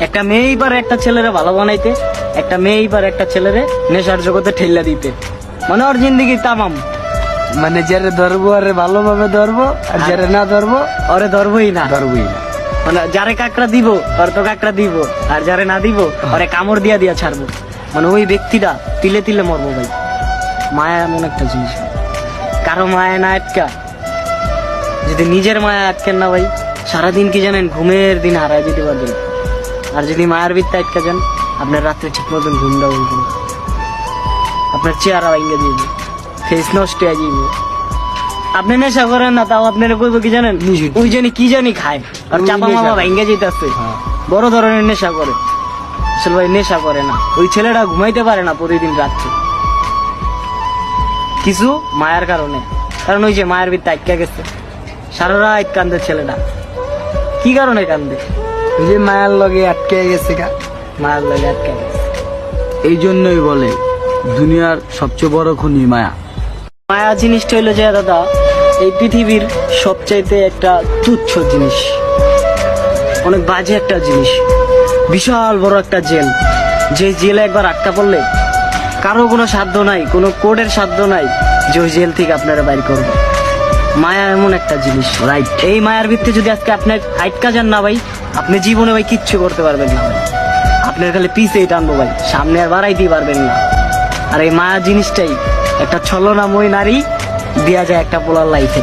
একটা মেয়েই পারে একটা ছেলেরে ভালো বানাইতে, একটা মেয়েই পারে একটা ছেলেরে নেশার জগতে ঠেল্লা দিতে। মানে ওর জিন্দিগি তামাম, মানে যারে ধরবো আরে ভালোভাবে ধরবো, আর যারে না ধরবো ওরে ধরবই না। ধরবোই না। মানে যারে কাকড়া দিব ওর তো কাকড়া দিব, আর যারে না দিব ওরে কামড় দিয়া দিয়া ছাড়বো। মানে ওই ব্যক্তিটা তিলে তিলে মরবো ভাই। মায়া এমন একটা জিনিস, কারো মায়া না আটকা, যদি নিজের মায়া আটকেন না ভাই, সারাদিন কি জানেন ঘুমের দিন হারায় যেতে পারবেন। আর যদি মায়ের ভিত্তি আটকা যান, আপনার রাত্রে ঠিক মতন ঘুমটা উঠবে, আপনার চেহারা ভেঙে দিবে, ফেস নষ্ট হয়ে যাবে। আপনি নেশা করেন না, তাও আপনারা করবো কি জানেন, নিষিদ্ধ। ওই জানি কি জানি খায় আর ওই চাপা নেশা মামা করে। ভেঙে যেতেছে, হ্যাঁ। বড় ধরনের নেশা করে। আসলে ভাই নেশা করে না, ওই ছেলেটা ঘুমাইতে পারে না প্রতিদিন রাত্রে, কিছু মায়ের কারণে। কারণ ওই যে মায়ের ভিত্তি আটকা গেছে, সারা রাত কান্দে ছেলেটা। কি কারণে কান্দে? ওই যে মায়ার লগে আটকে গেছে গা। মায়ের লাগে আটকা গেছে। এই জন্যই বলে দুনিয়ার সবচেয়ে বড় খুনি মায়া। মায়া জিনিসটা হইলো যে দাদা, এই পৃথিবীর সবচাইতে একটা তুচ্ছ জিনিস, অনেক বাজে একটা জিনিস, বিশাল বড় একটা জেল। যে জেলে একবার আটকা পড়লে কারো কোনো সাধ্য নাই, কোনো কোর্টের সাধ্য নাই যে ওই জেল থেকে আপনারা বাইর করবে। মায়া এমন একটা জিনিস, রাইট? এই মায়ার ভিত্তি যদি আজকে আপনার আটকা যান না ভাই, আপনি জীবনে ভাই কিচ্ছু করতে পারবেন না ভাই। আপনার খালি পিছেই টানবো ভাই, সামনে আর বাড়াইতেই পারবেন না। আর এই মায়া জিনিসটাই একটা ছলনাময় নারী দেয়া যায় একটা পোলার লাইফে।